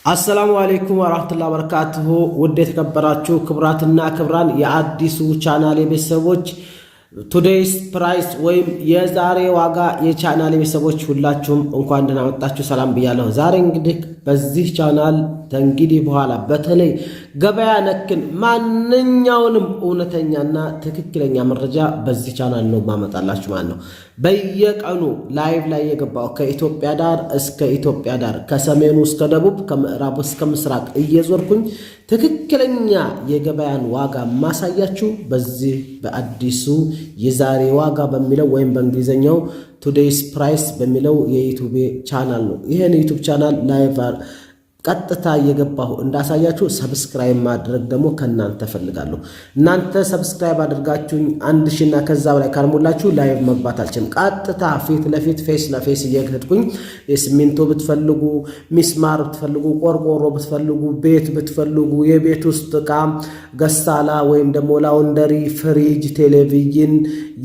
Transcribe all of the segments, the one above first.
አሰላሙ አለይኩም ወራህመቱላሂ ወበረካቱሁ። ውድ የተከበራችሁ ክብራትና ክብራን የአዲሱ ቻናል ቤተሰቦች ቱዴይስ ፕራይስ ወይም የዛሬ ዋጋ የቻናል ቤተሰቦች ሁላችሁም እንኳን ደህና መጣችሁ ሰላም ብያለሁ። ዛሬ እንግዲህ በዚህ ቻናል ተንግዲህ በኋላ በተለይ ገበያ ነክን ማንኛውንም እውነተኛና ትክክለኛ መረጃ በዚህ ቻናል ነው ማመጣላችሁ ማለት ነው። በየቀኑ ላይቭ ላይ የገባው ከኢትዮጵያ ዳር እስከ ኢትዮጵያ ዳር ከሰሜኑ እስከ ደቡብ ከምዕራብ እስከ ምስራቅ እየዞርኩኝ ትክክለኛ የገበያን ዋጋ ማሳያችሁ በዚህ በአዲሱ የዛሬ ዋጋ በሚለው ወይም በእንግሊዘኛው ቱዴይስ ፕራይስ በሚለው የዩቲዩብ ቻናል ነው። ይሄን ዩቲዩብ ቻናል ላይቭ ቀጥታ እየገባሁ እንዳሳያችሁ ሰብስክራይብ ማድረግ ደግሞ ከናንተ ፈልጋለሁ። እናንተ ሰብስክራይብ አድርጋችሁኝ 1000 እና ከዛ በላይ ካልሞላችሁ ላይቭ መግባት አልችልም። ቀጥታ ፊት ለፊት ፌስ ለፌስ እየሄድኩኝ የሲሚንቶ ብትፈልጉ፣ ሚስማር ብትፈልጉ፣ ቆርቆሮ ብትፈልጉ፣ ቤት ብትፈልጉ፣ የቤት ውስጥ ዕቃ ገሳላ ወይም ደግሞ ላውንደሪ፣ ፍሪጅ፣ ቴሌቪዥን፣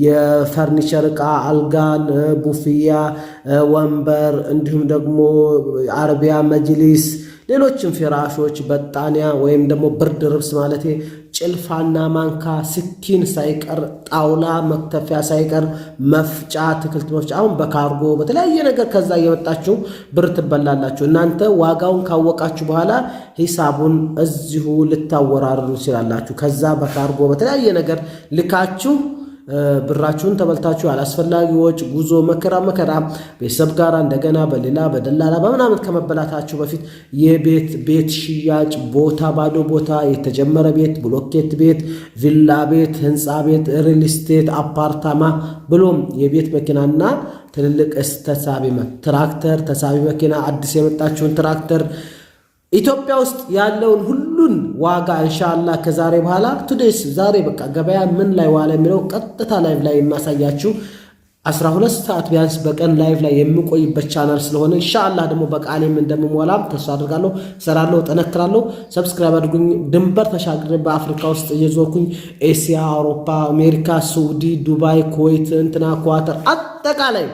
የፈርኒቸር ዕቃ፣ አልጋን፣ ቡፍያ፣ ወንበር እንዲሁም ደግሞ አረቢያ መጅሊስ ሌሎችም ፍራሾች በጣኒያ ወይም ደግሞ ብርድ ልብስ ማለት ጭልፋና ማንካ ስኪን ሳይቀር ጣውላ መክተፊያ ሳይቀር መፍጫ አትክልት መፍጫ አሁን በካርጎ በተለያየ ነገር ከዛ እየመጣችሁ ብር ትበላላችሁ። እናንተ ዋጋውን ካወቃችሁ በኋላ ሂሳቡን እዚሁ ልታወራርዱ ይችላላችሁ። ከዛ በካርጎ በተለያየ ነገር ልካችሁ ብራችሁን ተበልታችሁ አላስፈላጊ ወጪ ጉዞ መከራ ቤተሰብ ጋር እንደገና በሌላ በደላላ በምናምን ከመበላታችሁ በፊት የቤት ሽያጭ ቦታ ባዶ ቦታ የተጀመረ ቤት ብሎኬት ቤት ቪላ ቤት ህንፃ ቤት ሪል ስቴት አፓርታማ ብሎም የቤት መኪናና ትልልቅ ተሳቢ ትራክተር ተሳቢ መኪና አዲስ የመጣችውን ትራክተር ኢትዮጵያ ውስጥ ያለውን ሁሉን ዋጋ ኢንሻአላህ ከዛሬ በኋላ ቱዴይስ ዛሬ በቃ ገበያ ምን ላይ ዋለ የሚለው ቀጥታ ላይቭ ላይ የማሳያችሁ 12 ሰዓት ቢያንስ በቀን ላይቭ ላይ የምቆይበት ቻናል ስለሆነ ኢንሻአላህ ደግሞ በቃሌም እንደምሞላም ተስፋ አድርጋለሁ። ሰራለሁ፣ ጠነክራለሁ። ሰብስክራይብ አድርጉኝ። ድንበር ተሻግሬ በአፍሪካ ውስጥ እየዞርኩኝ ኤሲያ፣ አውሮፓ፣ አሜሪካ፣ ሳውዲ፣ ዱባይ፣ ኩዌት፣ ኳተር አጠቃላይ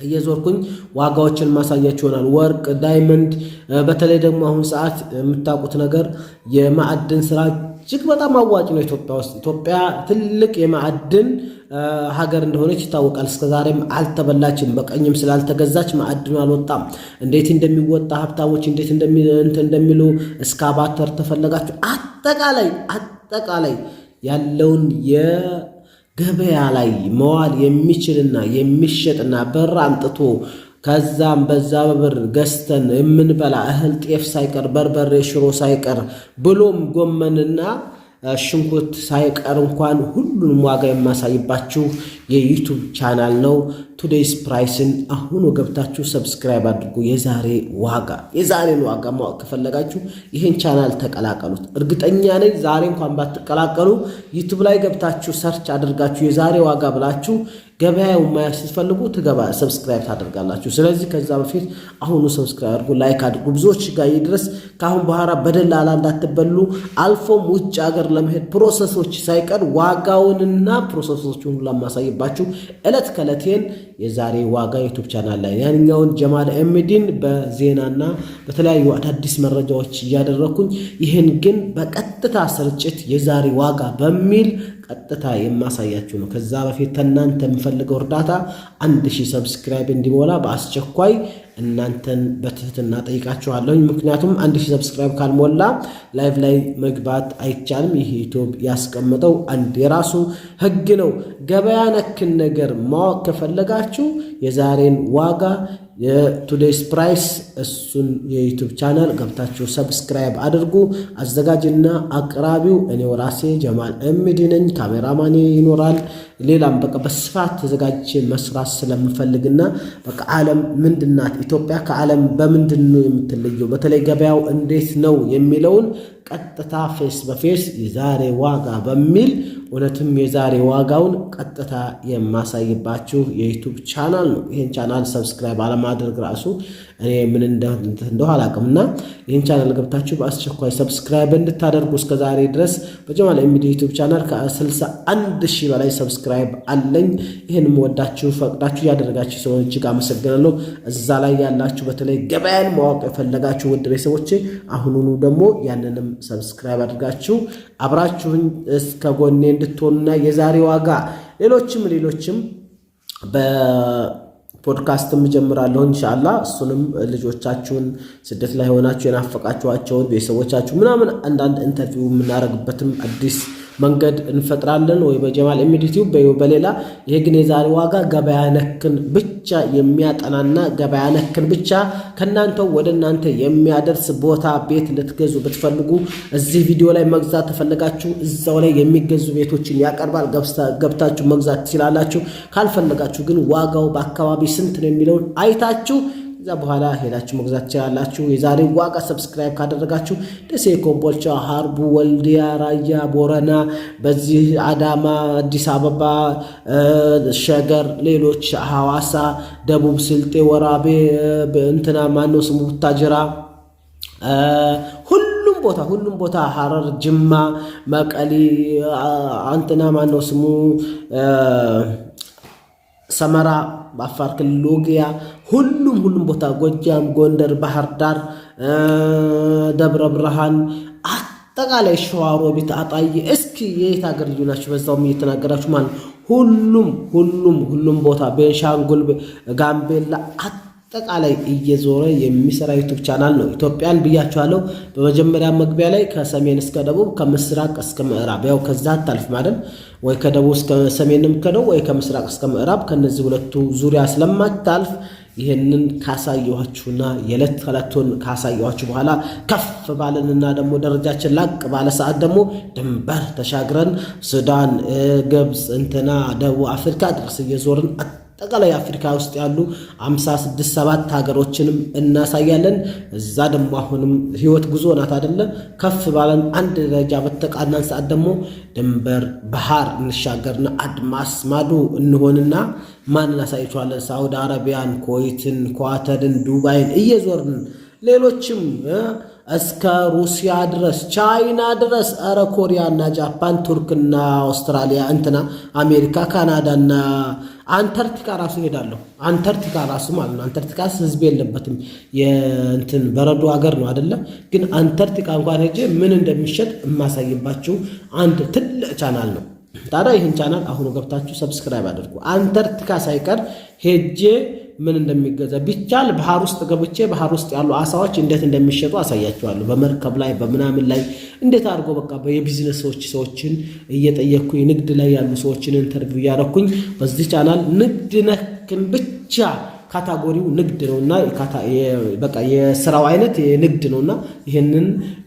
እየዞርኩኝ ዋጋዎችን ማሳያችሁ ይሆናል። ወርቅ፣ ዳይመንድ በተለይ ደግሞ አሁን ሰዓት የምታውቁት ነገር የማዕድን ስራ እጅግ በጣም አዋጭ ነው። ኢትዮጵያ ውስጥ ኢትዮጵያ ትልቅ የማዕድን ሀገር እንደሆነች ይታወቃል። እስከዛሬም አልተበላችም። በቀኝም ስላልተገዛች ማዕድኑ አልወጣም። እንዴት እንደሚወጣ ሀብታሞች እንዴት እንደሚሉ እስካባተር ተፈለጋችሁ አጠቃላይ ያለውን ገበያ ላይ መዋል የሚችልና የሚሸጥና በር አንጥቶ ከዛም በዛ በብር ገዝተን የምንበላ እህል ጤፍ ሳይቀር በርበሬ ሽሮ ሳይቀር ብሎም ጎመንና ሽንኩርት ሳይቀር እንኳን ሁሉንም ዋጋ የማሳይባችሁ የዩቲዩብ ቻናል ነው። ቱዴይስ ፕራይስን አሁን ገብታችሁ ሰብስክራይብ አድርጉ። የዛሬን ዋጋ ማወቅ ከፈለጋችሁ ይሄን ቻናል ተቀላቀሉት። እርግጠኛ ነኝ ዛሬ እንኳን ባትቀላቀሉ ዩቲዩብ ላይ ገብታችሁ ሰርች አድርጋችሁ የዛሬ ዋጋ ብላችሁ ገበያው ማየት ስትፈልጉ ሰብስክራይብ ታደርጋላችሁ። ስለዚህ ከዛ በፊት አሁኑ ሰብስክራይብ አድርጉ፣ ላይክ አድርጉ፣ ብዙዎች ጋር ይድረስ። ካሁን በኋላ በደላላ እንዳትበሉ፣ አልፎም ውጭ ሀገር ለመሄድ ፕሮሰሶች ሳይቀር ዋጋውንና ፕሮሰሶቹን ሁሉ ማሳይባችሁ እለት ከእለቴን የዛሬ ዋጋ ዩቲዩብ ቻናል ላይ ያንኛውን ጀማል ኤምዲን በዜናና በተለያዩ አዳዲስ መረጃዎች እያደረኩኝ ይህን ግን በቀጥታ ስርጭት የዛሬ ዋጋ በሚል ቀጥታ የማሳያችሁ ነው። ከዛ በፊት እናንተ የምፈልገው እርዳታ 1000 ሰብስክራይብ እንዲሞላ በአስቸኳይ እናንተን በትህትና ጠይቃችኋለሁ። ምክንያቱም 1000 ሰብስክራይብ ካልሞላ ላይቭ ላይ መግባት አይቻልም። ይህ ዩቲዩብ ያስቀመጠው አንድ የራሱ ህግ ነው። ገበያ ነክን ነገር ማወቅ ከፈለጋችሁ የዛሬን ዋጋ የቱዴይስ ፕራይስ እሱን የዩቲዩብ ቻናል ገብታችሁ ሰብስክራይብ አድርጉ። አዘጋጅና አቅራቢው እኔው ራሴ ጀማል ኤምዲ ነኝ። ካሜራማኔ ይኖራል። ሌላም በቃ በስፋት ተዘጋጅቼ መስራት ስለምፈልግና በቃ ዓለም ምንድናት ኢትዮጵያ ከዓለም በምንድን ነው የምትለየው በተለይ ገበያው እንዴት ነው የሚለውን ቀጥታ ፌስ በፌስ የዛሬ ዋጋ በሚል እውነትም የዛሬ ዋጋውን ቀጥታ የማሳይባችሁ የዩቲዩብ ቻናል ነው። ይህን ቻናል ሰብስክራይብ አለማድረግ ራሱ እኔ ምን እንደሆነ አላውቅምና ይህን ቻናል ገብታችሁ በአስቸኳይ ሰብስክራይብ እንድታደርጉ። እስከዛሬ ድረስ በጀማል ኤምዲ ዩቲዩብ ቻናል ከ61,000 በላይ ሰብስክራይብ አለኝ። ይህንም ወዳችሁ ፈቅዳችሁ ያደረጋችሁ ሰዎች እጅግ አመሰግናለሁ። እዛ ላይ ያላችሁ በተለይ ገበያን ማወቅ የፈለጋችሁ ውድ ቤተሰቦቼ አሁኑኑ ደግሞ ያንንም ሰብስክራይብ አድርጋችሁ አብራችሁኝ እስከ ጎኔ እንድትሆኑና የዛሬ ዋጋ ሌሎችም በፖድካስትም ጀምራለሁ ኢንሻአላህ። እሱንም ልጆቻችሁን ስደት ላይ ሆናችሁ የናፈቃችኋቸውን ቤተሰቦቻችሁ ምናምን አንዳንድ ኢንተርቪው የምናደርግበትም አዲስ መንገድ እንፈጥራለን ወይ በጀማል ኤምዲ ዩቲዩብ በሌላ። ይሄ ግን የዛሬ ዋጋ ገበያ ነክን ብቻ የሚያጠናና ገበያ ነክን ብቻ ከናንተው ወደ እናንተ የሚያደርስ ቦታ ቤት ልትገዙ ብትፈልጉ እዚህ ቪዲዮ ላይ መግዛት ተፈልጋችሁ እዛው ላይ የሚገዙ ቤቶችን ያቀርባል። ገብታችሁ መግዛት ትችላላችሁ። ካልፈለጋችሁ ግን ዋጋው በአካባቢ ስንት ነው የሚለውን አይታችሁ እዛ በኋላ ሄዳችሁ መግዛት ትችላላችሁ። የዛሬ ዋጋ ሰብስክራይብ ካደረጋችሁ ደሴ፣ ኮምቦልቻ፣ ሀርቡ፣ ወልዲያ፣ ራያ፣ ቦረና፣ በዚህ አዳማ፣ አዲስ አበባ፣ ሸገር፣ ሌሎች ሐዋሳ፣ ደቡብ ስልጤ፣ ወራቤ፣ እንትና ማነው ስሙ ቡታጅራ፣ ሁሉም ቦታ ሐረር፣ ጅማ፣ መቀሌ፣ አንትና ማነው ስሙ ሰመራ፣ በአፋር ክልል ሎጊያ፣ ሁሉም ቦታ ጎጃም፣ ጎንደር፣ ባህር ዳር፣ ደብረ ብርሃን፣ አጠቃላይ ሸዋሮቢት፣ አጣዬ፣ እስኪ የት ሀገር ልዩ ናችሁ በዛውም እየተናገራችሁ ማለት ሁሉም ቦታ ቤንሻንጉል፣ ጋምቤላ አጠቃላይ እየዞረ የሚሰራ ዩቲዩብ ቻናል ነው። ኢትዮጵያን ብያችኋለሁ በመጀመሪያ መግቢያ ላይ ከሰሜን እስከ ደቡብ ከምስራቅ እስከ ምዕራብ ያው ከዛ አታልፍ ማለት ወይ ከደቡብ እስከ ሰሜንም ከደቡብ ወይ ከምስራቅ እስከ ምዕራብ ከነዚህ ሁለቱ ዙሪያ ስለማታልፍ ይሄንን ካሳየኋችሁና የዕለት ተዕለቱን ካሳየኋችሁ በኋላ ከፍ ባለንና ደግሞ ደረጃችን ላቅ ባለ ሰዓት ደግሞ ድንበር ተሻግረን ሱዳን፣ ግብፅ፣ እንትና ደቡብ አፍሪካ ድረስ እየዞርን አጠቃላይ አፍሪካ ውስጥ ያሉ 56-7 ሀገሮችንም እናሳያለን። እዛ ደግሞ አሁንም ህይወት ጉዞ ናት አይደለ? ከፍ ባለን አንድ ደረጃ በተቃናን ሰዓት ደግሞ ድንበር ባህር እንሻገርና አድማስ ማዶ እንሆንና ማን እናሳይቻለን? ሳውዲ አረቢያን፣ ኩዌትን፣ ኳተርን፣ ዱባይን እየዞርን ሌሎችም እስከ ሩሲያ ድረስ ቻይና ድረስ አረ ኮሪያና ጃፓን፣ ቱርክና አውስትራሊያ፣ እንትና አሜሪካ፣ ካናዳና አንታርክቲካ ራሱ ሄዳለሁ። አንታርክቲካ ራሱ ማለት ነው። አንታርክቲካስ ህዝብ የለበትም የእንትን በረዶ ሀገር ነው አይደለ? ግን አንታርክቲካ እንኳን ሄጄ ምን እንደሚሸጥ የማሳይባችሁ አንድ ትልቅ ቻናል ነው። ታዲያ ይህን ቻናል አሁኑ ገብታችሁ ሰብስክራይብ አድርጉ። አንታርክቲካ ሳይቀር ሄጄ ምን እንደሚገዛ ቢቻል ባህር ውስጥ ገብቼ ባህር ውስጥ ያሉ አሳዎች እንዴት እንደሚሸጡ አሳያቸዋለሁ። በመርከብ ላይ በምናምን ላይ እንዴት አድርጎ በቃ የቢዝነስ ሰዎችን እየጠየቅኩኝ ንግድ ላይ ያሉ ሰዎችን ኢንተርቪው እያደረኩኝ በዚህ ቻናል ንግድ ነክን ብቻ ካታጎሪው ንግድ ነውና በቃ የስራው አይነት የንግድ ነውና ይሄንን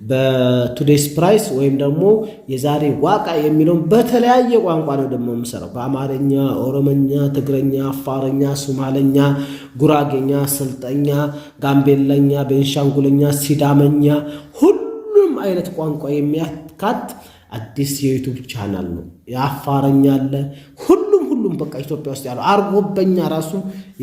በቱዴይስ ፕራይስ ወይም ደግሞ የዛሬ ዋጋ የሚለውን በተለያየ ቋንቋ ነው ደግሞ የምሰራው። በአማርኛ፣ ኦሮሞኛ፣ ትግረኛ፣ አፋርኛ፣ ሶማለኛ፣ ጉራጌኛ፣ ስልጠኛ፣ ጋምቤላኛ፣ ቤንሻንጉልኛ፣ ሲዳመኛ ሁሉም አይነት ቋንቋ የሚያካት አዲስ የዩቲዩብ ቻናል ነው። የአፋርኛ አለ ሁሉም በቃ ኢትዮጵያ ውስጥ ያለው አርጎበኛ ራሱ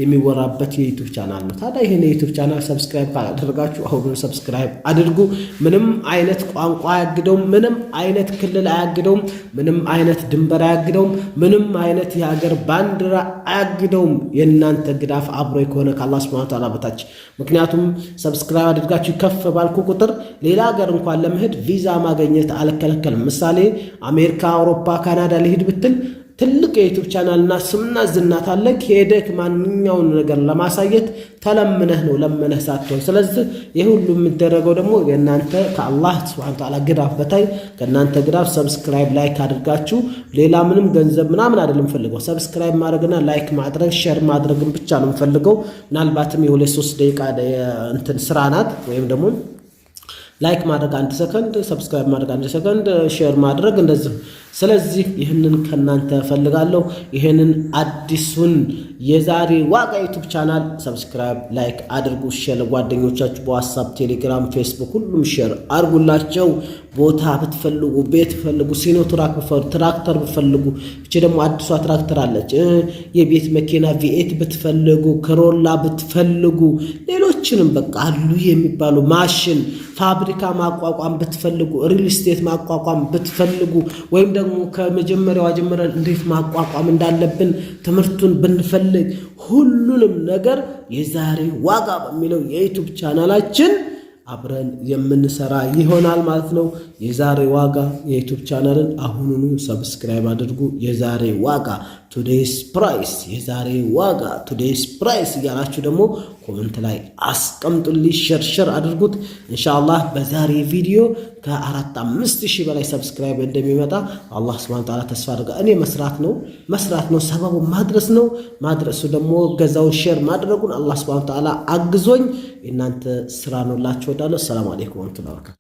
የሚወራበት የዩቲዩብ ቻናል ነው። ታዲያ ይሄን የዩቲዩብ ቻናል ሰብስክራይብ ካላደረጋችሁ አሁን ሰብስክራይብ አድርጉ። ምንም አይነት ቋንቋ አያግደውም፣ ምንም አይነት ክልል አያግደውም፣ ምንም አይነት ድንበር አያግደውም፣ ምንም አይነት የሀገር ባንዲራ አያግደውም። የእናንተ ግዳፍ አብሮ ከሆነ ከአላህ ሱብሓነሁ ወተዓላ በታች። ምክንያቱም ሰብስክራይብ አድርጋችሁ ከፍ ባልኩ ቁጥር ሌላ ሀገር እንኳን ለመሄድ ቪዛ ማግኘት አልከለከልም። ምሳሌ አሜሪካ፣ አውሮፓ፣ ካናዳ ልሂድ ብትል ትልቅ የዩቲዩብ ቻናልና ስምና ዝናት አለ። ሄደክ ማንኛውን ነገር ለማሳየት ተለምነህ ነው ለምነህ ሳትሆን። ስለዚህ ይህ ሁሉ የሚደረገው ደግሞ የእናንተ ከአላህ ሱብሓነሁ ወተዓላ ግዳፍ በታይ ከእናንተ ግዳፍ ሰብስክራይብ ላይክ አድርጋችሁ ሌላ ምንም ገንዘብ ምናምን አይደለም ፈልገው ሰብስክራይብ ማድረግና ላይክ ማድረግ ሼር ማድረግን ብቻ ነው ፈልገው። ምናልባትም የ2-3 ደቂቃ እንትን ስራ ናት። ወይም ደግሞ ላይክ ማድረግ 1 ሰከንድ፣ ሰብስክራይብ ማድረግ 1 ሰከንድ፣ ሼር ማድረግ እንደዚህ ስለዚህ ይህንን ከናንተ ፈልጋለሁ። ይህንን አዲሱን የዛሬ ዋጋ ዩቲዩብ ቻናል ሰብስክራይብ፣ ላይክ አድርጉ። ሼር ለጓደኞቻችሁ በዋትስአፕ፣ ቴሌግራም፣ ፌስቡክ ሁሉም ሼር አድርጉላቸው። ቦታ ብትፈልጉ፣ ቤት ብትፈልጉ፣ ሲኖትራክ ብትፈልጉ፣ ትራክተር ብትፈልጉ፣ እቺ ደግሞ አዲሷ ትራክተር አለች። የቤት መኪና ቪኤት ብትፈልጉ፣ ኮሮላ ብትፈልጉ፣ ሌሎችንም በቃ አሉ የሚባሉ ማሽን ፋብሪካ ማቋቋም ብትፈልጉ፣ ሪል ስቴት ማቋቋም ብትፈልጉ፣ ወይም ደግሞ ከመጀመሪያው ጀምረን እንዴት ማቋቋም እንዳለብን ትምህርቱን ብንፈልግ ሁሉንም ነገር የዛሬ ዋጋ በሚለው የዩቲዩብ ቻናላችን አብረን የምንሰራ ይሆናል ማለት ነው። የዛሬ ዋጋ የዩቲዩብ ቻናልን አሁኑኑ ሰብስክራይብ አድርጉ። የዛሬ ዋጋ ቱዴይስ ፕራይስ፣ የዛሬ ዋጋ ቱዴይስ ፕራይስ እያላችሁ ደግሞ ኮሜንት ላይ አስቀምጡልኝ፣ ሸርሸር አድርጉት። ኢንሻአላህ በዛሬ ቪዲዮ ከ4-5 ሺህ በላይ ሰብስክራይብ እንደሚመጣ አላህ Subhanahu Wa Ta'ala ተስፋ አድርጋ እኔ መስራት ነው ሰበቡ ማድረስ ነው። ማድረሱ ደግሞ ገዛውን ሼር ማድረጉን አላህ Subhanahu Wa Ta'ala አግዞኝ እናንተ ስራ ነው ላችሁ ወዳለው። ሰላም አለይኩም ወራህመቱላሂ ወበረካቱ።